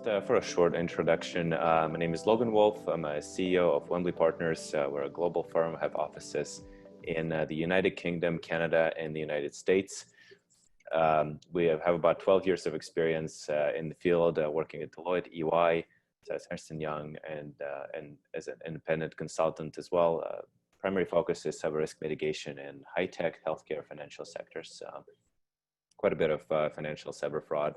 For a short introduction, my name is Logan WOLFE. I'm a CEO of Wembley Partners. We're a global firm, have offices in the United Kingdom, Canada, and the United States. We have about 12 years of experience in the field, working at Deloitte, EY, Ernst & Young, and as an independent consultant as well. Primary focus is cyber risk mitigation in high-tech, healthcare, financial sectors. Quite a bit of financial cyber fraud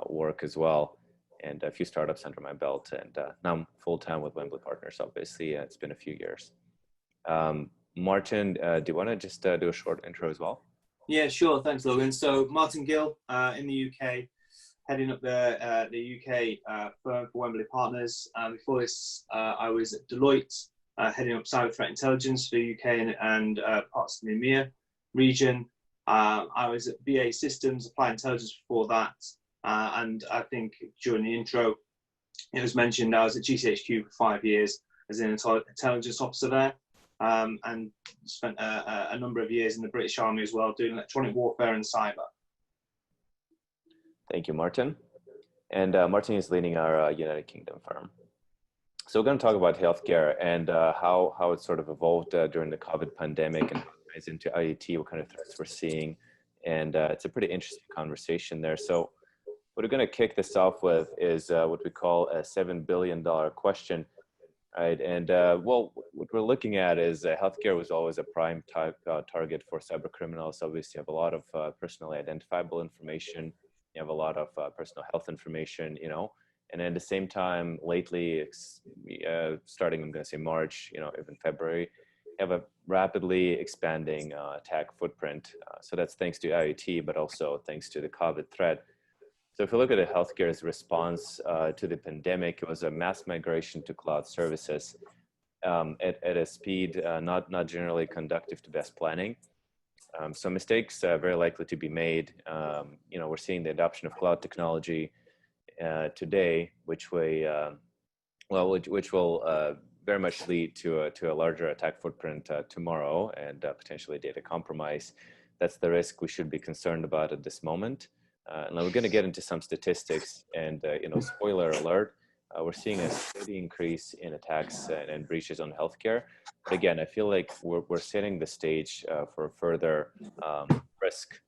work as well, and a few startups under my belt. And now I'm full-time with Wembley Partners, obviously. It's been a few years. Martin, do you want to just do a short intro as well? Yeah, sure. Thanks, Logan. So MARTYN GILL in the UK, heading up the UK firm for Wembley Partners. Before this, I was at Deloitte, heading up cyber threat intelligence for the UK and parts of the EMEA region. I was at BA Systems, Applied Intelligence before that. And I think during the intro, it was mentioned I was at GCHQ for 5 years as an intelligence officer there, and spent a number of years in the British Army as well, doing electronic warfare and cyber. Thank you, Martin. And Martin is leading our United Kingdom firm. So we're going to talk about healthcare and how it sort of evolved during the COVID pandemic and how it ties into IoT, what kind of threats we're seeing. And it's a pretty interesting conversation there. So what we're going to kick this off with is what we call a $7 billion question, right? And well, what we're looking at is healthcare was always a prime target for cybercriminals. Obviously, you have a lot of personally identifiable information. You have a lot of personal health information, you know, and at the same time, lately, starting, I'm going to say March, you know, even February, you have a rapidly expanding attack footprint. So that's thanks to IoT, but also thanks to the COVID threat. So if you look at the healthcare's response to the pandemic, it was a mass migration to cloud services at a speed not generally conducive to best planning. So mistakes very likely to be made. You know, we're seeing the adoption of cloud technology today, which will very much lead to a larger attack footprint tomorrow and potentially data compromise. That's the risk we should be concerned about at this moment. And we're going to get into some statistics, and you know, spoiler alert, we're seeing a steady increase in attacks and breaches on healthcare. But again, I feel like we're setting the stage for further risk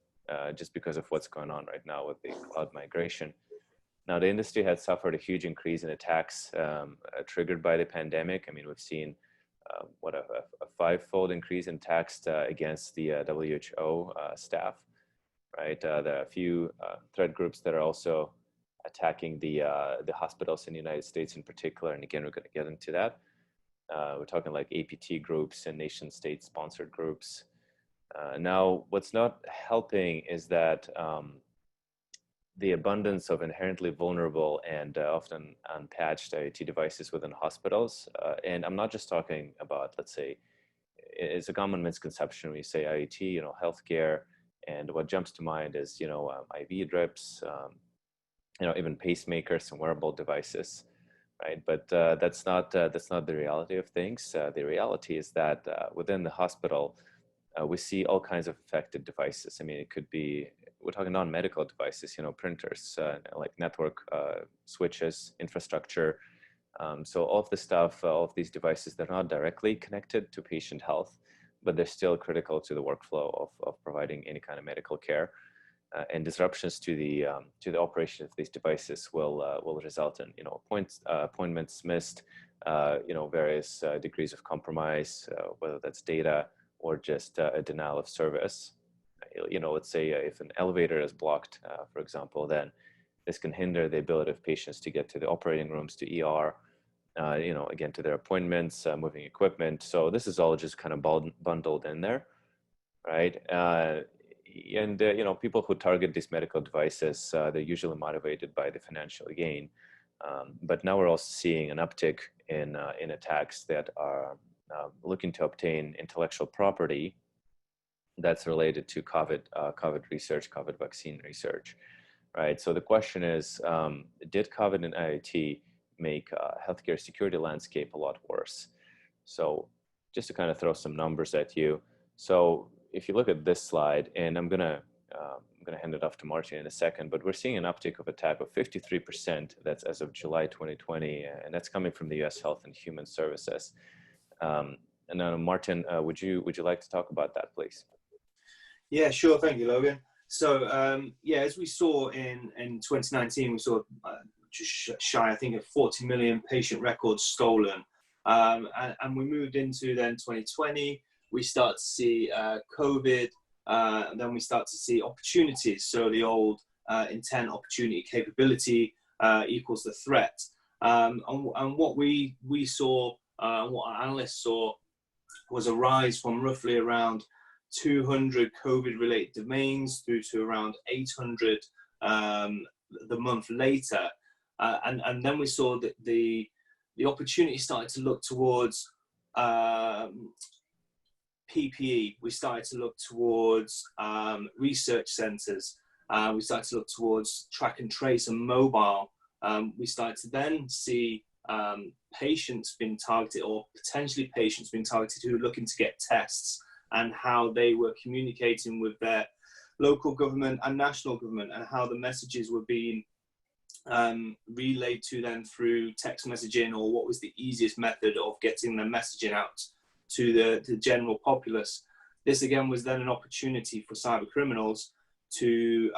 just because of what's going on right now with the cloud migration. Now, the industry has suffered a huge increase in attacks triggered by the pandemic. I mean, we've seen a five-fold increase in attacks against the WHO staff. Right, there are a few threat groups that are also attacking the hospitals in the United States in particular, and again, we're going to get into that. We're talking like APT groups and nation-state sponsored groups. Now, what's not helping is that the abundance of inherently vulnerable and often unpatched IoT devices within hospitals, and I'm not just talking about, let's say, it's a common misconception when you say IoT, you know, healthcare. And what jumps to mind is, you know, IV drips, you know, even pacemakers and wearable devices, right? But that's not the reality of things. The reality is that within the hospital, we see all kinds of affected devices. I mean, it could be, we're talking non-medical devices, you know, printers, like network switches, infrastructure. So all of the stuff, all of these devices, they're not directly connected to patient health, but they're still critical to the workflow of providing any kind of medical care, and disruptions to the operation of these devices will result in, you know, appointments missed, you know, various degrees of compromise, whether that's data or just a denial of service. You know, let's say if an elevator is blocked, for example, then this can hinder the ability of patients to get to the operating rooms, to ER. You know, again, to their appointments, moving equipment. So this is all just kind of bundled in there, right? And you know, people who target these medical devices, they're usually motivated by the financial gain. But now we're also seeing an uptick in attacks that are looking to obtain intellectual property that's related to COVID research, COVID vaccine research, right? So the question is, did COVID and IoT make healthcare security landscape a lot worse? So just to kind of throw some numbers at you. So if you look at this slide, and I'm gonna I'm going to hand it off to Martin in a second, but we're seeing an uptick of attack of 53%. That's as of July 2020, and that's coming from the U.S. Health and Human Services. And now, Martin, would you like to talk about that, please? Yeah, sure. Thank you, Logan. So, yeah, as we saw in 2019, we saw just shy, I think, of 40 million patient records stolen. And we moved into then 2020, we start to see COVID, and then we start to see opportunities. So the old intent, opportunity, capability equals the threat. And what we saw, what our analysts saw, was a rise from roughly around 200 COVID-related domains through to around 800 the month later. And then we saw that the opportunity started to look towards PPE. We started to look towards research centers. We started to look towards track and trace and mobile. We started to then see patients being targeted, or potentially patients being targeted who were looking to get tests, and how they were communicating with their local government and national government, and how the messages were being relayed to them through text messaging, or what was the easiest method of getting the messaging out to the general populace. This again was then an opportunity for cyber criminals to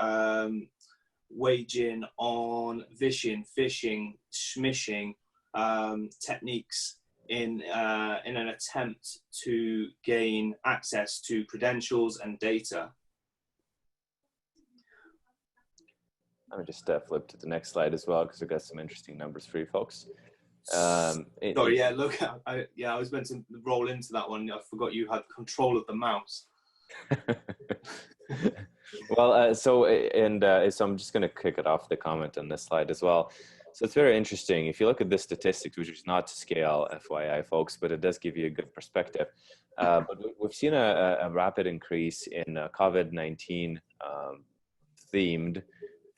wage in on phishing, smishing techniques in an attempt to gain access to credentials and data. Let me just flip to the next slide as well, because we've got some interesting numbers for you folks. Sorry, yeah, look, I was meant to roll into that one. I forgot you had control of the mouse. Well, so I'm just going to kick it off the comment on this slide as well. So it's very interesting. If you look at this statistics, which is not to scale, FYI, folks, but it does give you a good perspective. But we've seen a rapid increase in COVID-19 themed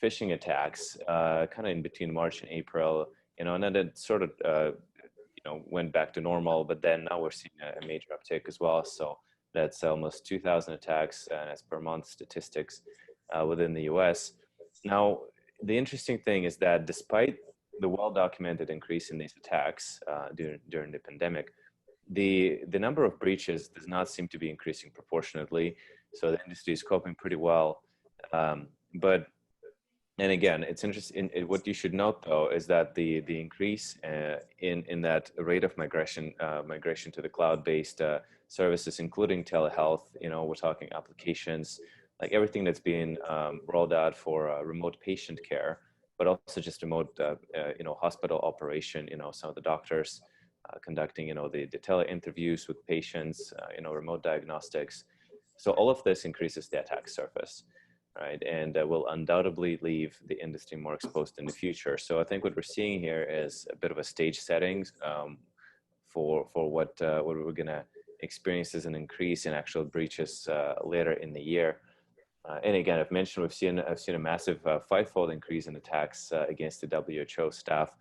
phishing attacks, kind of in between March and April, and then it sort of, went back to normal. But then now we're seeing a major uptick as well. So that's almost 2,000 attacks as per month statistics within the US. Now, the interesting thing is that despite the well-documented increase in these attacks during the pandemic, the number of breaches does not seem to be increasing proportionately. So the industry is coping pretty well. And again, it's interesting. What you should note, though, is that the increase in that rate of migration to the cloud-based services, including telehealth, we're talking applications, like everything that's being rolled out for remote patient care, but also just remote, hospital operation. Some of the doctors conducting, the tele interviews with patients, remote diagnostics. So all of this increases the attack surface, right? And will undoubtedly leave the industry more exposed in the future. So I think what we're seeing here is a bit of a stage setting for what we're going to experience as an increase in actual breaches later in the year. And again, I've mentioned I've seen a massive fivefold increase in attacks against the WHO staff,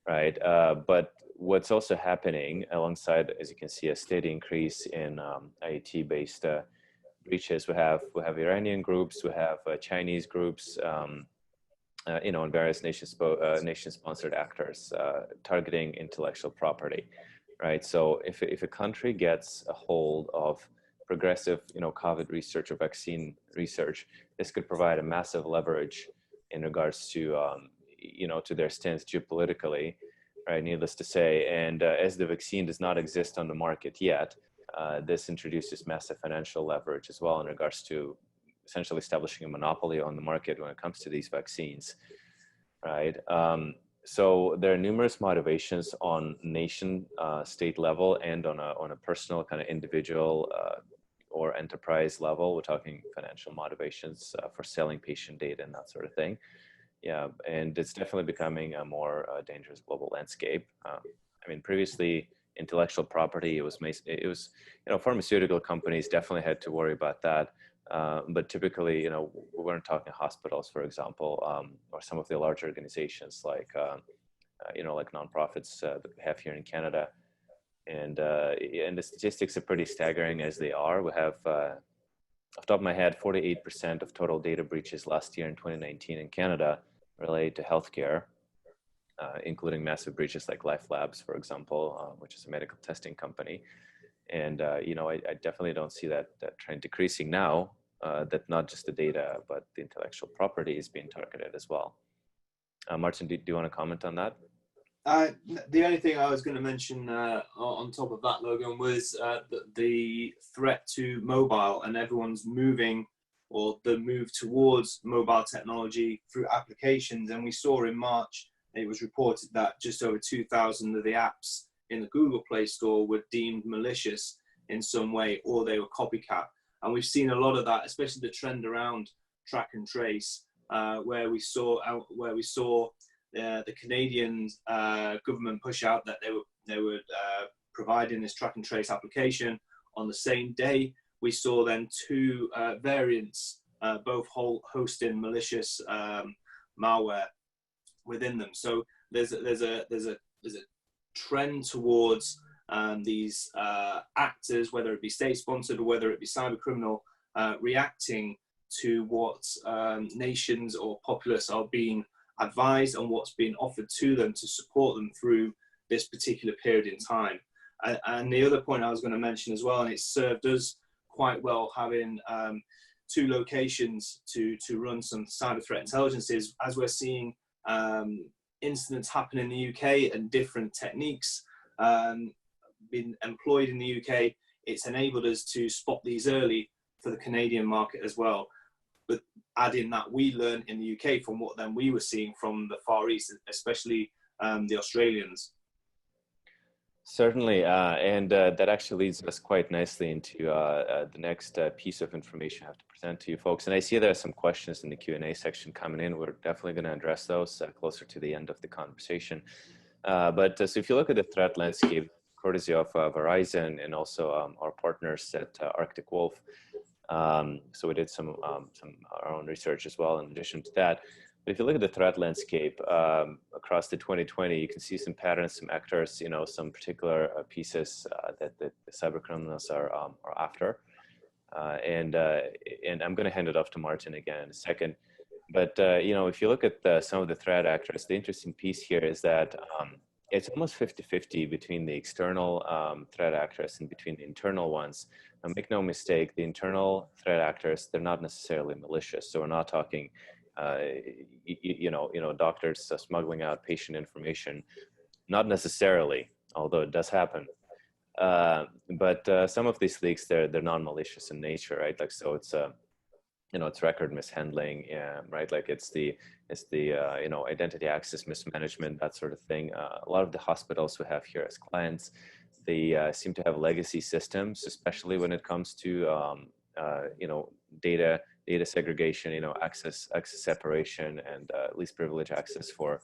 right? But what's also happening alongside, as you can see, a steady increase in IoT-based breaches. We have Iranian groups, we have Chinese groups, and various nation-sponsored actors targeting intellectual property, right? So if a country gets a hold of progressive, COVID research or vaccine research, this could provide a massive leverage in regards to, to their stance geopolitically, right? Needless to say, and as the vaccine does not exist on the market yet, this introduces massive financial leverage as well in regards to essentially establishing a monopoly on the market when it comes to these vaccines, right? So there are numerous motivations on nation state level and on a personal kind of individual or enterprise level. We're talking financial motivations for selling patient data and that sort of thing. Yeah, and it's definitely becoming a more dangerous global landscape. Previously, intellectual property, it was pharmaceutical companies definitely had to worry about that. But typically, we weren't talking hospitals, for example, or some of the large organizations like nonprofits that we have here in Canada. And the statistics are pretty staggering as they are. We have off the top of my head, 48% of total data breaches last year in 2019 in Canada related to healthcare, including massive breaches like Life Labs, for example, which is a medical testing company. And, you know, I definitely don't see that trend decreasing now, that not just the data, but the intellectual property is being targeted as well. Martin, do you want to comment on that? The only thing I was going to mention on top of that, Logan, was the threat to mobile, and everyone's moving, or the move towards mobile technology through applications. And we saw in March, it was reported that just over 2,000 of the apps in the Google Play Store were deemed malicious in some way, or they were copycat. And we've seen a lot of that, especially the trend around track and trace, where we saw the Canadian government push out that they were providing this track and trace application. On the same day, we saw then two variants, both hosting malicious malware within them. So there's a trend towards these actors, whether it be state-sponsored or whether it be cybercriminal, reacting to what nations or populace are being advised and what's being offered to them to support them through this particular period in time. And the other point I was going to mention as well, and it served us quite well having two locations to run some cyber threat intelligence, is as we're seeing incidents happen in the UK and different techniques being employed in the UK, it's enabled us to spot these early for the Canadian market as well. But adding that we learned in the UK from what then we were seeing from the Far East, especially the Australians. Certainly, and that actually leads us quite nicely into the next piece of information I have to present to you folks. And I see there are some questions in the Q&A section coming in. We're definitely going to address those closer to the end of the conversation. So if you look at the threat landscape, courtesy of Verizon and also our partners at Arctic Wolf, so we did some our own research as well in addition to that. But if you look at the threat landscape across the 2020, you can see some patterns, some actors, you know, some particular pieces that the cybercriminals are after. And I'm going to hand it off to Martin again in a second. But, you know, if you look at some of the threat actors, the interesting piece here is that it's almost 50-50 between the external threat actors and between the internal ones. Now, make no mistake, the internal threat actors, they're not necessarily malicious. So we're not talking you know, doctors smuggling out patient information, not necessarily, although it does happen. But some of these leaks, they're non-malicious in nature, right? Like, so it's you know, it's record mishandling, right? Like it's the you know, identity access mismanagement, that sort of thing. A lot of the hospitals we have here as clients, they seem to have legacy systems, especially when it comes to you know, data segregation, you know, access separation, and least privilege access for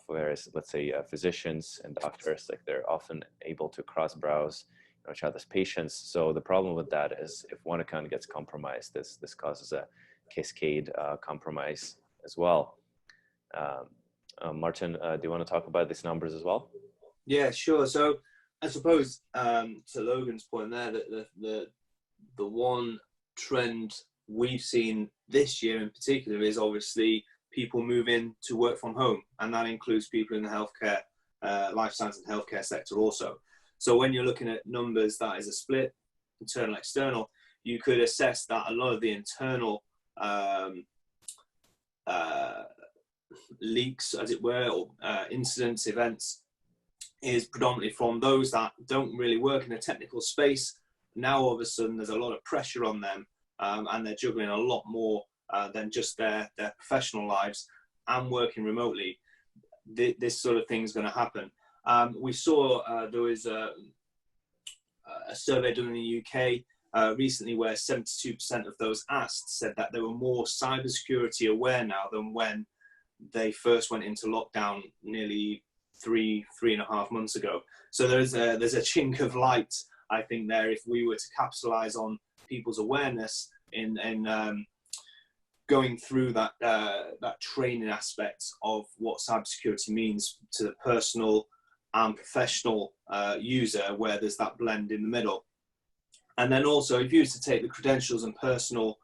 various, let's say, physicians and doctors. Like, they're often able to cross-browse, you know, each other's patients. So the problem with that is if one account gets compromised, this causes a cascade compromise as well. Martin, do you want to talk about these numbers as well? Yeah, sure. So I suppose to Logan's point there, that the one trend we've seen this year in particular is obviously people moving to work from home, and that includes people in the healthcare, life science and healthcare sector also. So when you're looking at numbers, that is a split, internal, external, you could assess that a lot of the internal leaks, as it were, or incidents, events, is predominantly from those that don't really work in a technical space. Now all of a sudden there's a lot of pressure on them, and they're juggling a lot more than just their professional lives and working remotely. This sort of thing is going to happen. We saw there was a survey done in the UK recently where 72% of those asked said that they were more cybersecurity aware now than when they first went into lockdown nearly three and a half months ago. So there's a chink of light, I think, there, if we were to capitalize on people's awareness in going through that training aspect of what cybersecurity means to the personal and professional user, where there's that blend in the middle. And then also, if you were to take the credentials and personal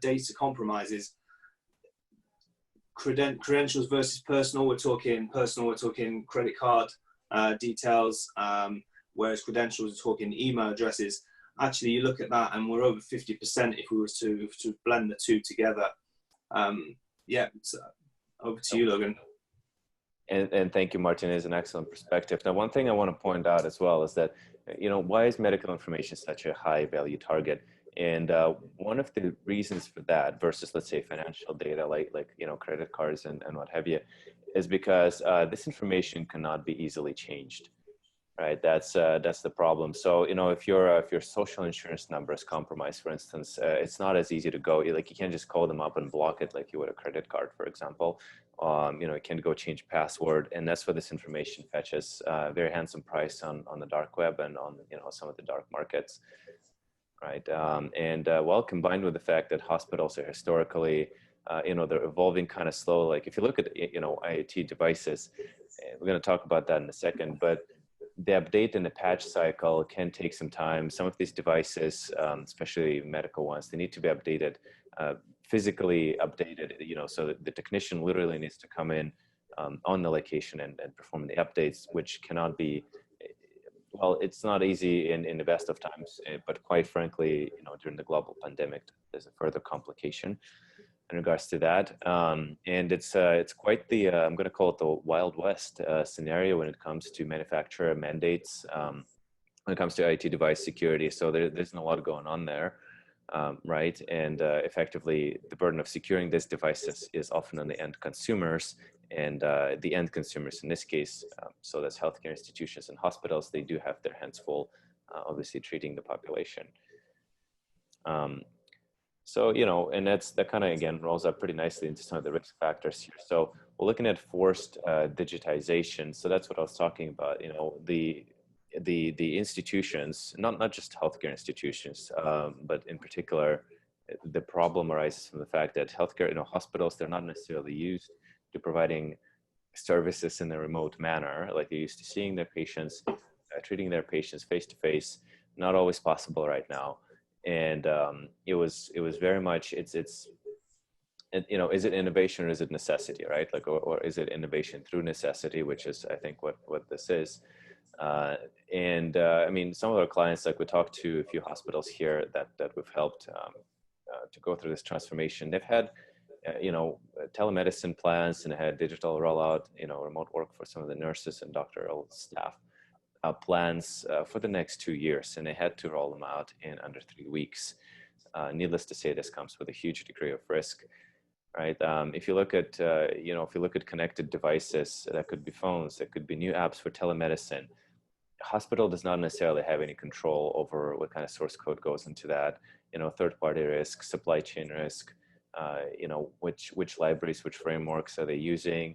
data compromises, credentials versus personal, we're talking credit card details, whereas credentials are talking email addresses. Actually, you look at that and we're over 50% if we were to blend the two together. Yeah, so over to you, Logan. And thank you, Martin. Is an excellent perspective. Now, one thing I want to point out as well is that, why is medical information such a high value target? And one of the reasons for that versus, let's say, financial data like credit cards and what have you, is because this information cannot be easily changed. Right, that's the problem. So if your social insurance number is compromised, for instance, it's not as easy to go. You can't just call them up and block it like you would a credit card, for example. You can't go change password, and that's where this information fetches very handsome price on the dark web and on some of the dark markets, right? Well, combined with the fact that hospitals are historically they're evolving kind of slow. Like if you look at IoT devices, we're going to talk about that in a second, but the update and the patch cycle can take some time. Some of these devices, especially medical ones, they need to be updated, physically updated, so that the technician literally needs to come in on the location and perform the updates, which cannot be, well, it's not easy in the best of times, but quite frankly, during the global pandemic, there's a further complication in regards to that. And it's quite the, I'm going to call it the Wild West scenario when it comes to manufacturer mandates, when it comes to IT device security. So there's a lot going on there, right? And effectively, the burden of securing these devices is often on the end consumers. And the end consumers in this case, so that's healthcare institutions and hospitals, they do have their hands full, obviously treating the population. So, and that kind of, again, rolls up pretty nicely into some of the risk factors here. So we're looking at forced digitization. So that's what I was talking about, the institutions, not just healthcare institutions, but in particular, the problem arises from the fact that healthcare, hospitals, they're not necessarily used to providing services in a remote manner, like they're used to seeing their patients, treating their patients face-to-face, not always possible right now. And it was very much, is it innovation or is it necessity, right? Like, or is it innovation through necessity, which is, I think, what this is. I mean, some of our clients, like we talked to a few hospitals here that we've helped to go through this transformation. They've had, telemedicine plans and had digital rollout, remote work for some of the nurses and doctoral staff. Plans for the next 2 years, and they had to roll them out in under 3 weeks. Needless to say, this comes with a huge degree of risk, right? If you look at, connected devices, that could be phones, that could be new apps for telemedicine. The hospital does not necessarily have any control over what kind of source code goes into that. Third-party risk, supply chain risk. Which libraries, which frameworks are they using?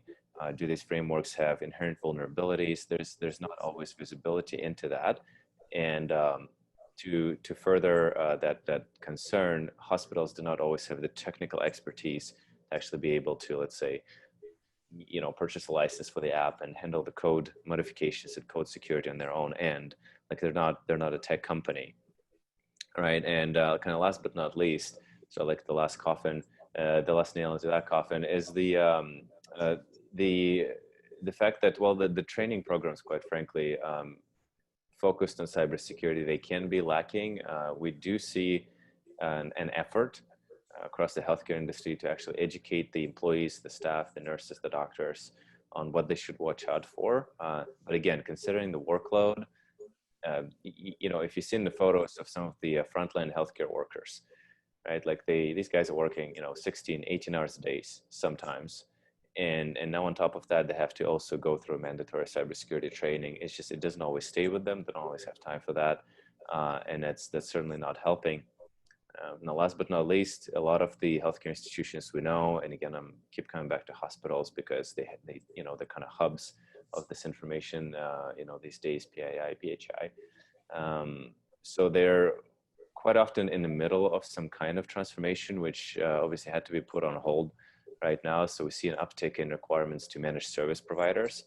Do these frameworks have inherent vulnerabilities? There's not always visibility into that, and to further that concern, hospitals do not always have the technical expertise to actually be able to, let's say, purchase a license for the app and handle the code modifications and code security on their own end. Like they're not a tech company, right? And kind of last but not least, so like the last nail into that coffin is the fact that, well, the training programs, quite frankly, focused on cybersecurity, they can be lacking. We do see an effort across the healthcare industry to actually educate the employees, the staff, the nurses, the doctors on what they should watch out for. But again, considering the workload, if you've seen the photos of some of the frontline healthcare workers, right? Like these guys are working, 16, 18 hours a day sometimes. And now on top of that, they have to also go through mandatory cybersecurity training. It's just, it doesn't always stay with them. They don't always have time for that. And that's certainly not helping. Now, last but not least, a lot of the healthcare institutions we know, and again, I'm keep coming back to hospitals because they're kind of hubs of this information, these days, PII, PHI. So they're quite often in the middle of some kind of transformation, which obviously had to be put on hold right now. So we see an uptick in requirements to manage service providers,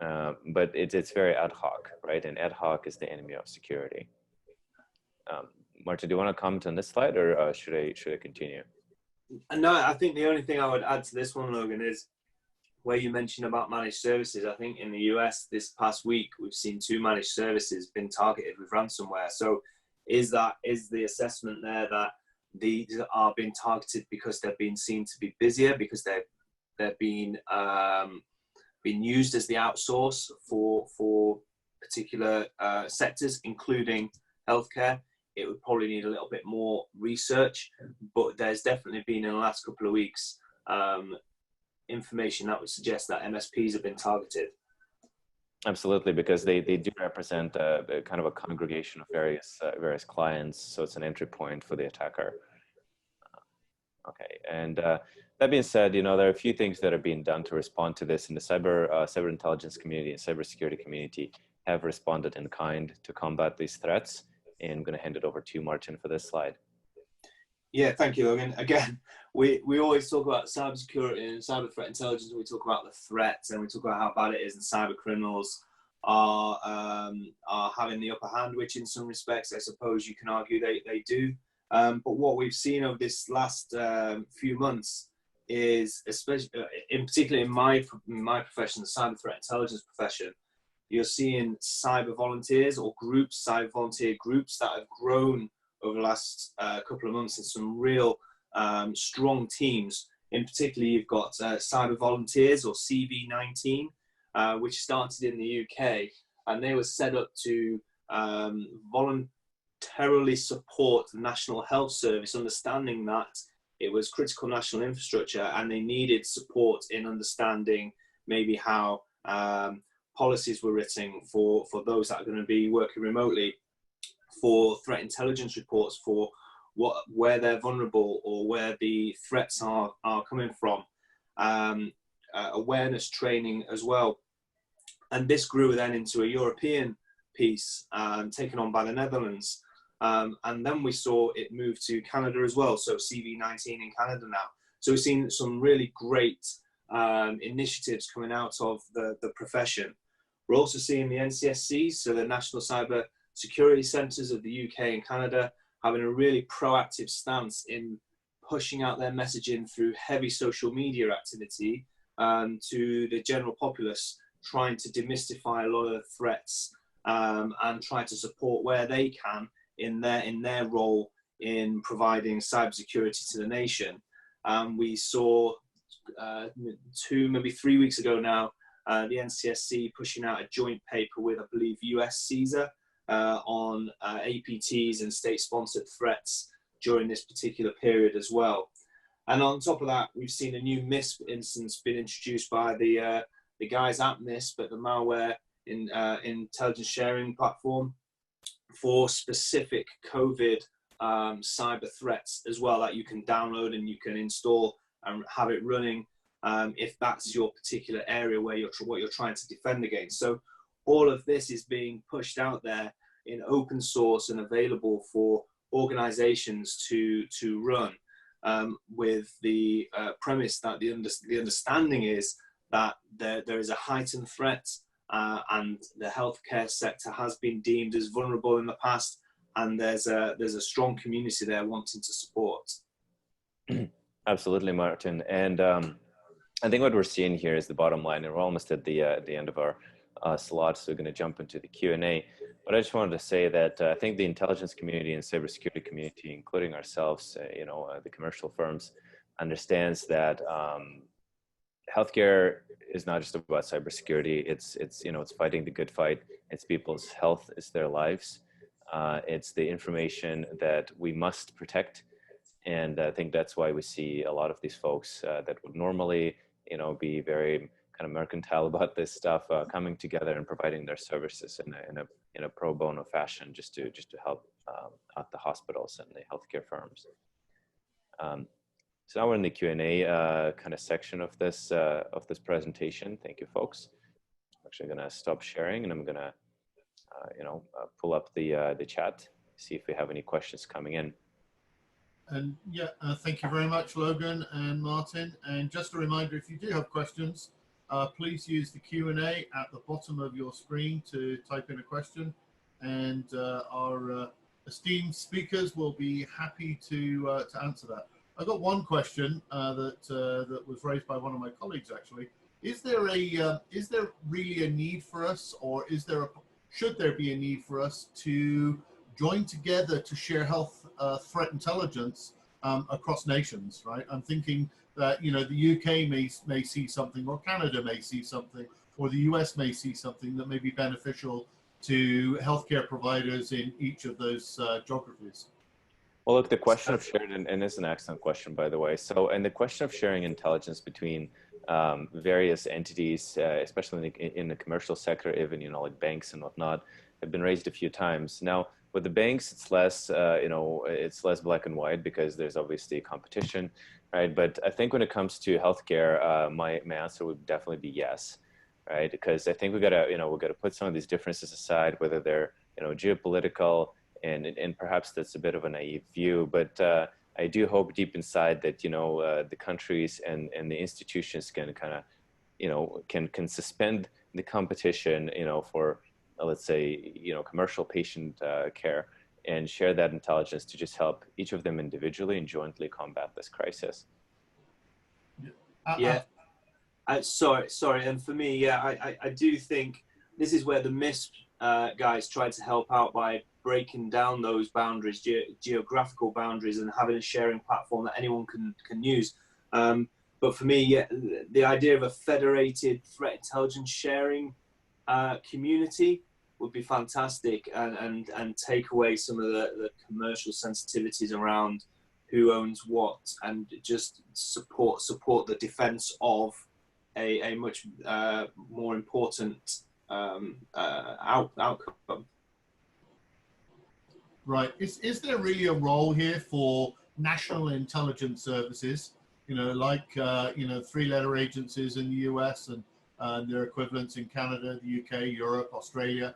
but it's very ad hoc, right? And ad hoc is the enemy of security. Martin, do you want to comment on this slide, or should I continue? No, I think the only thing I would add to this one, Logan, is where you mentioned about managed services. I think in the US this past week, we've seen 2 managed services been targeted with ransomware. So is the assessment there that these are being targeted because they're being seen to be busier, because they're being used as the outsource for particular sectors, including healthcare? It would probably need a little bit more research, but there's definitely been in the last couple of weeks information that would suggest that MSPs have been targeted. Absolutely, because they do represent a kind of a congregation of various clients, so it's an entry point for the attacker. Okay, and that being said, there are a few things that are being done to respond to this, and the cyber intelligence community and cybersecurity community have responded in kind to combat these threats. And I'm going to hand it over to you, Martin, for this slide. Yeah, thank you, Logan. Again, we always talk about cybersecurity and cyber threat intelligence. We talk about the threats and we talk about how bad it is, and cybercriminals are having the upper hand, which in some respects, I suppose you can argue they do. But what we've seen over this last few months is, especially in particular in my profession, the cyber threat intelligence profession, you're seeing cyber volunteers or groups, cyber volunteer groups that have grown over the last couple of months in some real strong teams. In particular, you've got cyber volunteers, or CV19, which started in the UK, and they were set up to voluntarily support the National Health Service, understanding that it was critical national infrastructure and they needed support in understanding maybe how policies were written for those that are going to be working remotely, for threat intelligence reports, for where they're vulnerable or where the threats are coming from, awareness training as well. And this grew then into a European piece taken on by the Netherlands. And then we saw it move to Canada as well, so CV19 in Canada now. So we've seen some really great initiatives coming out of the profession. We're also seeing the NCSCs, so the National Cyber Security Centres of the UK and Canada, having a really proactive stance in pushing out their messaging through heavy social media activity to the general populace, trying to demystify a lot of the threats and try to support where they can in their role in providing cybersecurity to the nation. We saw maybe 3 weeks ago now, the NCSC pushing out a joint paper with, I believe, US CSER on APTs and state-sponsored threats during this particular period as well. And on top of that, we've seen a new MISP instance being introduced by the guys at MISP, at the malware intelligence sharing platform, for specific COVID cyber threats as well, that you can download and you can install and have it running if that's your particular area where what you're trying to defend against. So all of this is being pushed out there in open source and available for organizations to run, with the premise that the understanding is that there is a heightened threat and the healthcare sector has been deemed as vulnerable in the past, and there's a strong community there wanting to support. Absolutely, Martin. And I think what we're seeing here is the bottom line, and we're almost at the end of our slot, so we're going to jump into the Q&A. But I just wanted to say that I think the intelligence community and cybersecurity community, including ourselves, the commercial firms, understands that healthcare is not just about cybersecurity. It's fighting the good fight. It's people's health. It's their lives. It's the information that we must protect. And I think that's why we see a lot of these folks that would normally, be very kind of mercantile about this stuff, coming together and providing their services in a pro bono fashion, just to help out the hospitals and the healthcare firms. So now we're in the Q&A kind of section of this presentation. Thank you, folks. I'm actually going to stop sharing, and I'm going to pull up the chat, see if we have any questions coming in. And yeah, thank you very much, Logan and Martin. And just a reminder, if you do have questions, please use the Q&A at the bottom of your screen to type in a question, and our esteemed speakers will be happy to answer that. I got one question that was raised by one of my colleagues actually. Is there really a need for us, or should there be a need for us to join together to share health threat intelligence across nations, right? I'm thinking that, you know, the UK may see something, or Canada may see something, or the US may see something that may be beneficial to healthcare providers in each of those geographies. Well, look, the question of sharing, and it's an excellent question, by the way. So, and the question of sharing intelligence between various entities, especially in the commercial sector, even, you know, like banks and whatnot, have been raised a few times. Now, with the banks, it's less, you know, it's less black and white because there's obviously competition, right? But I think when it comes to healthcare, my answer would definitely be yes, right? Because I think we gotta put some of these differences aside, whether they're, you know, geopolitical, and perhaps that's a bit of a naive view, but I do hope deep inside that, you know, the countries and the institutions can kind of, you know, can suspend the competition, you know, for let's say, you know, commercial patient care, and share that intelligence to just help each of them individually and jointly combat this crisis. Yeah. Sorry. And for me, yeah, I do think this is where the MISP guys tried to help out by breaking down those boundaries, geographical boundaries, and having a sharing platform that anyone can use. But for me, yeah, the idea of a federated threat intelligence sharing community would be fantastic, and take away some of the commercial sensitivities around who owns what, and just support the defense of a much more important outcome. Right. Is there really a role here for national intelligence services, you know, like, you know, three-letter agencies in the US and their equivalents in Canada, the UK, Europe, Australia,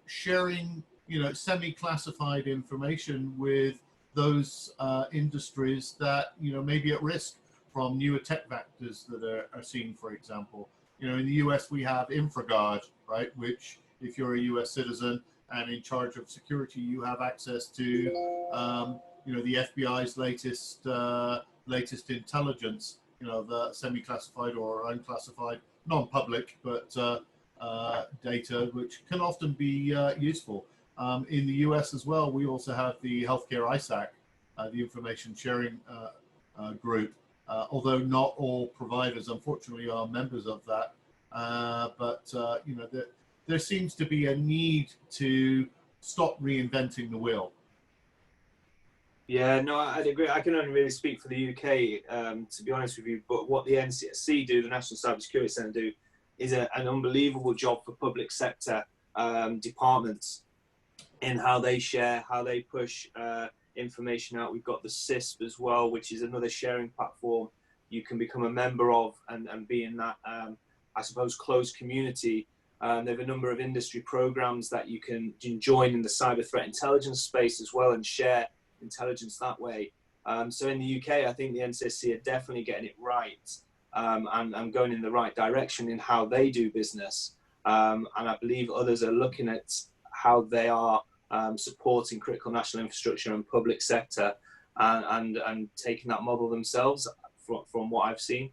sharing, you know, semi-classified information with those industries that, you know, may be at risk from new attack vectors that are seen, for example. You know, in the US, we have InfraGard, right, which if you're a US citizen and in charge of security, you have access to, you know, the FBI's latest intelligence, you know, the semi-classified or unclassified, non-public, but data, which can often be useful. In the US as well, we also have the healthcare ISAC, the information sharing group, although not all providers, unfortunately, are members of that. But you know, there seems to be a need to stop reinventing the wheel. Yeah, no, I'd agree. I can only really speak for the UK, to be honest with you. But what the NCSC do, the National Cybersecurity Centre do, is an unbelievable job for public sector departments in how they share, how they push information out. We've got the CISP as well, which is another sharing platform you can become a member of and be in that, I suppose, closed community. They have a number of industry programs that you can join in the cyber threat intelligence space as well and share intelligence that way. So in the UK, I think the NCSC are definitely getting it right and going in the right direction in how they do business. And I believe others are looking at how they are supporting critical national infrastructure and public sector and taking that model themselves from what I've seen.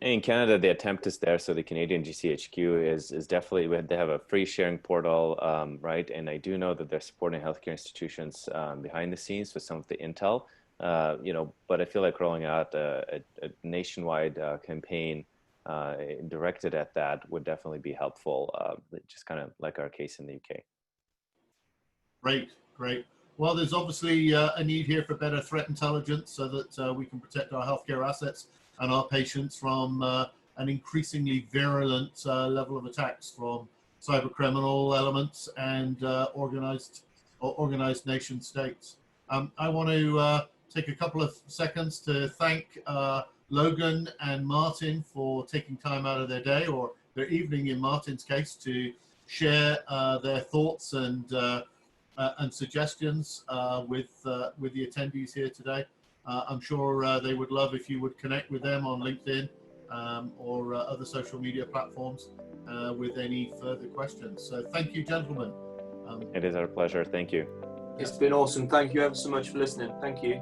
In Canada, the attempt is there. So the Canadian GCHQ is definitely, they have a free sharing portal, right? And I do know that they're supporting healthcare institutions behind the scenes with some of the intel, you know, but I feel like rolling out a nationwide campaign directed at that would definitely be helpful, just kind of like our case in the UK. Great. Well, there's obviously a need here for better threat intelligence so that we can protect our healthcare assets and our patients from an increasingly virulent level of attacks from cybercriminal elements and organized nation states. I want to take a couple of seconds to thank Logan and Martin for taking time out of their day or their evening in Martin's case to share their thoughts and suggestions with the attendees here today. I'm sure they would love if you would connect with them on LinkedIn or other social media platforms with any further questions. So thank you, gentlemen. It is our pleasure. Thank you. It's been awesome. Thank you ever so much for listening. Thank you.